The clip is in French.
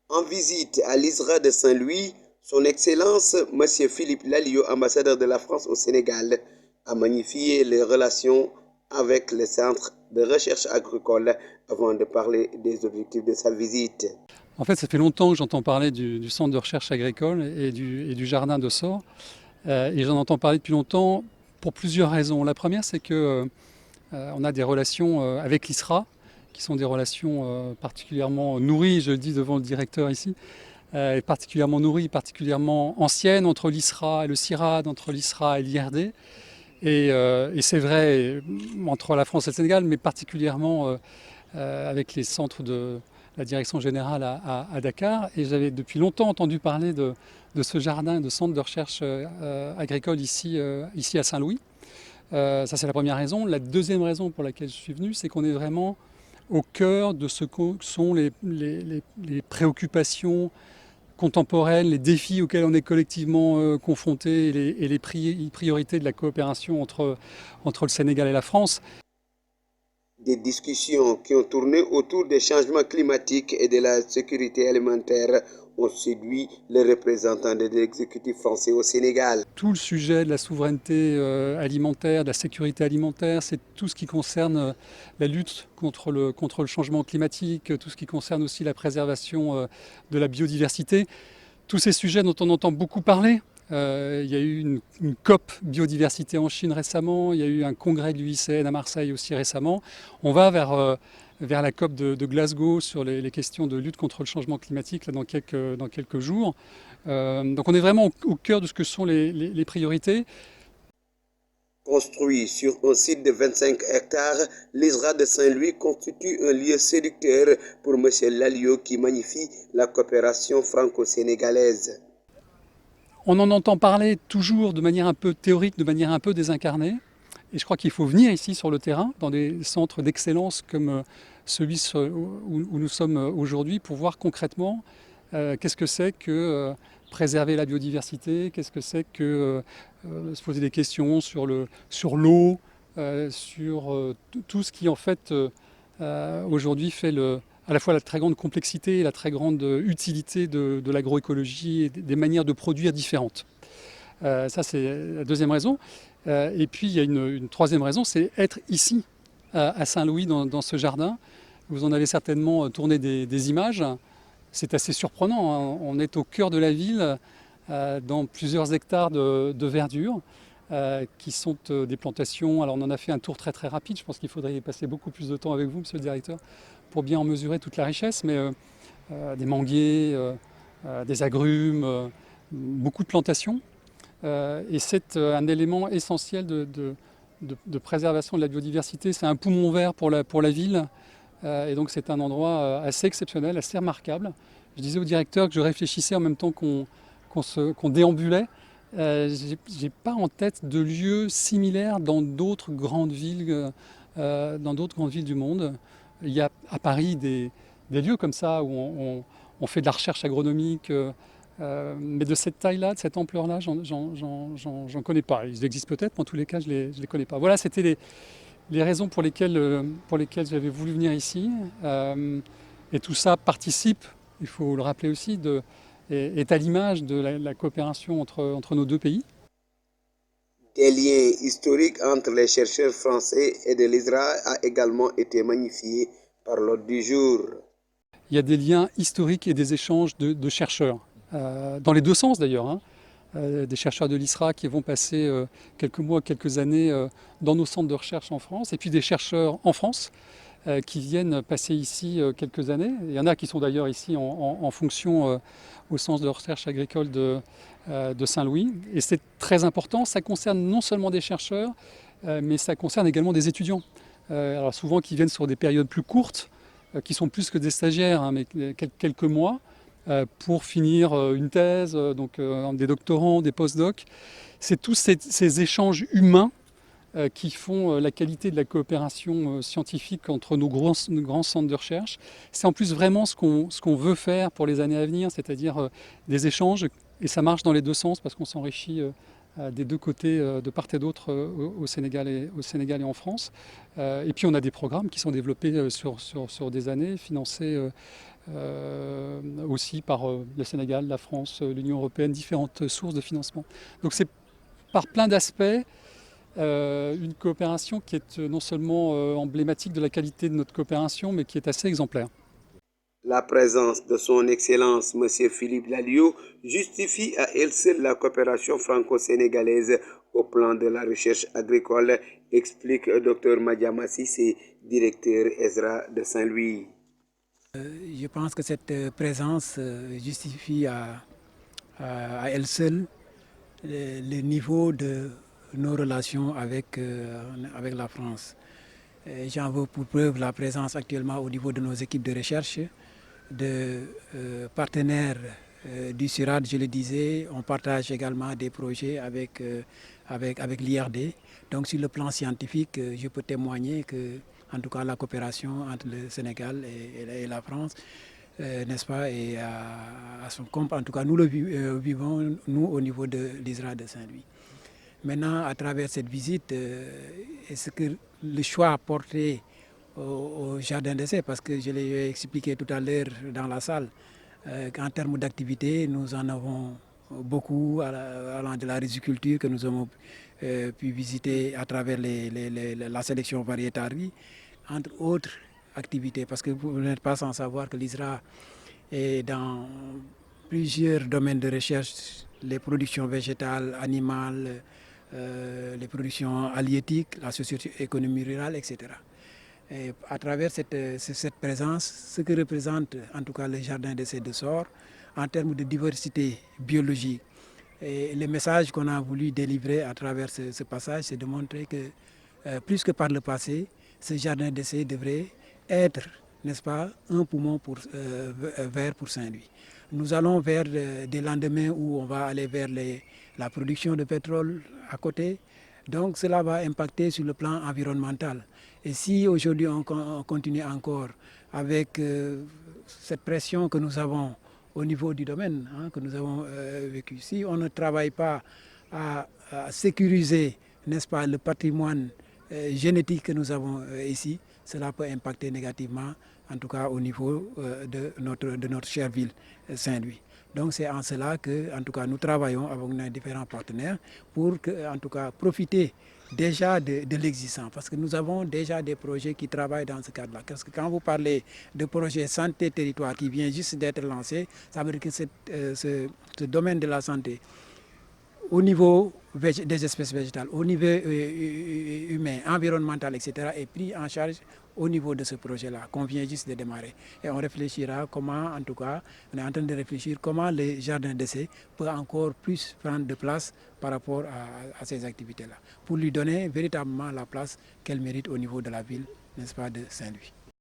En visite à l'ISRA de Saint-Louis, Son Excellence M. Philippe Lalliot, ambassadeur de la France au Sénégal, a magnifié les relations avec le Centre de recherche agricole avant de parler des objectifs de sa visite. En fait, ça fait longtemps que j'entends parler du centre de recherche agricole et du jardin de Sort. Et j'en entends parler depuis longtemps pour plusieurs raisons. La première, c'est que on a des relations avec l'ISRA, qui sont des relations particulièrement nourries, je le dis devant le directeur ici, et particulièrement nourries, particulièrement anciennes entre l'ISRA et le CIRAD, entre l'ISRA et l'IRD. Et c'est vrai entre la France et le Sénégal, mais particulièrement avec les centres de la direction générale à Dakar. Et j'avais depuis longtemps entendu parler de ce jardin, de centre de recherche agricole ici à Saint-Louis. Ça, c'est la première raison. La deuxième raison pour laquelle je suis venu, c'est qu'on est vraiment au cœur de ce que sont les préoccupations contemporaines, les défis auxquels on est collectivement confrontés et les priorités de la coopération entre le Sénégal et la France. Des discussions qui ont tourné autour des changements climatiques et de la sécurité alimentaire ont séduit les représentants de l'exécutif français au Sénégal. Tout le sujet de la souveraineté alimentaire, de la sécurité alimentaire, c'est tout ce qui concerne la lutte contre le changement climatique, tout ce qui concerne aussi la préservation de la biodiversité. Tous ces sujets dont on entend beaucoup parler. Il y a eu une COP biodiversité en Chine récemment, il y a eu un congrès de l'UICN à Marseille aussi récemment. On va vers la COP de Glasgow sur les questions de lutte contre le changement climatique là, dans quelques jours. Donc on est vraiment au cœur de ce que sont les priorités. Construit sur un site de 25 hectares, l'ISRA de Saint-Louis constitue un lieu séducteur pour M. Lalliot qui magnifie la coopération franco-sénégalaise. On en entend parler toujours de manière un peu théorique, de manière un peu désincarnée. Et je crois qu'il faut venir ici sur le terrain, dans des centres d'excellence comme celui où nous sommes aujourd'hui, pour voir concrètement qu'est-ce que c'est que préserver la biodiversité, qu'est-ce que c'est que se poser des questions sur l'eau, sur tout ce qui en fait aujourd'hui fait à la fois la très grande complexité et la très grande utilité de l'agroécologie et des manières de produire différentes. Ça, c'est la deuxième raison. Et puis, il y a une troisième raison, c'est être ici, à Saint-Louis, dans ce jardin. Vous en avez certainement tourné des images. C'est assez surprenant, hein. On est au cœur de la ville, dans plusieurs hectares de verdure, qui sont des plantations. Alors, on en a fait un tour très très rapide. Je pense qu'il faudrait y passer beaucoup plus de temps avec vous, monsieur le directeur, pour bien en mesurer toute la richesse. Mais des manguiers, des agrumes, beaucoup de plantations. Et c'est un élément essentiel de préservation de la biodiversité. C'est un poumon vert pour la ville. Et donc c'est un endroit assez exceptionnel, assez remarquable. Je disais au directeur que je réfléchissais en même temps qu'on déambulait. J'ai pas en tête de lieux similaires dans d'autres grandes villes, du monde. Il y a à Paris des lieux comme ça où on fait de la recherche agronomique. Mais de cette taille-là, de cette ampleur-là, j'en connais pas. Ils existent peut-être, mais en tous les cas, je les connais pas. Voilà, c'était les raisons pour lesquelles j'avais voulu venir ici. Et tout ça participe, il faut le rappeler aussi, est à l'image de la coopération entre nos deux pays. Des liens historiques entre les chercheurs français et de l'ISRA a également été magnifié par l'ordre du jour. Il y a des liens historiques et des échanges de chercheurs, dans les deux sens d'ailleurs, hein. Des chercheurs de l'ISRA qui vont passer quelques mois, quelques années dans nos centres de recherche en France, et puis des chercheurs en France qui viennent passer ici quelques années. Il y en a qui sont d'ailleurs ici en fonction au centre de recherche agricole de Saint-Louis. Et c'est très important, ça concerne non seulement des chercheurs, mais ça concerne également des étudiants. Alors souvent qui viennent sur des périodes plus courtes, qui sont plus que des stagiaires, hein, mais quelques mois, pour finir une thèse, donc des doctorants, des post-docs. C'est tous ces échanges humains qui font la qualité de la coopération scientifique entre nos grands centres de recherche. C'est en plus vraiment ce qu'on veut faire pour les années à venir, c'est-à-dire des échanges, et ça marche dans les deux sens parce qu'on s'enrichit des deux côtés, de part et d'autre, au Sénégal et en France. Et puis on a des programmes qui sont développés sur des années, financés aussi par le Sénégal, la France, l'Union européenne, différentes sources de financement. Donc c'est par plein d'aspects une coopération qui est non seulement emblématique de la qualité de notre coopération, mais qui est assez exemplaire. La présence de son Excellence M. Philippe Lalliot justifie à elle seule la coopération franco-sénégalaise au plan de la recherche agricole, explique Dr Madiama Cissé, directeur ESRA de Saint-Louis. Je pense que cette présence justifie à elle seule le niveau de nos relations avec la France. J'en veux pour preuve la présence actuellement au niveau de nos équipes de recherche, de partenaires du CIRAD, je le disais. On partage également des projets avec l'IRD. Donc sur le plan scientifique, je peux témoigner que, en tout cas, la coopération entre le Sénégal et la France, n'est-ce pas, et à son compte. En tout cas, nous le vivons, nous, au niveau de l'ISRA de Saint-Louis. Maintenant, à travers cette visite, est-ce que le choix porté au jardin d'essai, parce que je l'ai expliqué tout à l'heure dans la salle, qu'en termes d'activité, nous en avons beaucoup allant de la riziculture que nous avons pu visiter à travers la sélection variétale, entre autres activités, parce que vous n'êtes pas sans savoir que l'ISRA est dans plusieurs domaines de recherche, les productions végétales, animales, les productions halieutiques, la socio-économie rurale, etc. Et à travers cette présence, ce que représente en tout cas le jardin d'essai de Sor en termes de diversité biologique. Et le message qu'on a voulu délivrer à travers ce passage, c'est de montrer que plus que par le passé, ce jardin d'essai devrait être, n'est-ce pas, un poumon vert pour Saint-Louis. Nous allons vers des lendemains où on va aller vers la production de pétrole à côté. Donc cela va impacter sur le plan environnemental. Et si aujourd'hui on continue encore avec cette pression que nous avons au niveau du domaine, que nous avons vécu, si on ne travaille pas à sécuriser, n'est-ce pas, le patrimoine génétique que nous avons ici, cela peut impacter négativement, en tout cas au niveau de notre chère ville Saint-Louis. Donc c'est en cela que, en tout cas, nous travaillons avec nos différents partenaires pour que, en tout cas, profiter déjà de l'existant, parce que nous avons déjà des projets qui travaillent dans ce cadre-là. Parce que quand vous parlez de projet santé territoire qui vient juste d'être lancé, ça veut dire que ce domaine de la santé, au niveau des espèces végétales, au niveau humain, environnemental, etc., est pris en charge au niveau de ce projet-là, qu'on vient juste de démarrer. Et on réfléchira comment, en tout cas, on est en train de réfléchir comment le jardin d'essai peut encore plus prendre de place par rapport à ces activités-là, pour lui donner véritablement la place qu'elle mérite au niveau de la ville, n'est-ce pas, de Saint-Louis.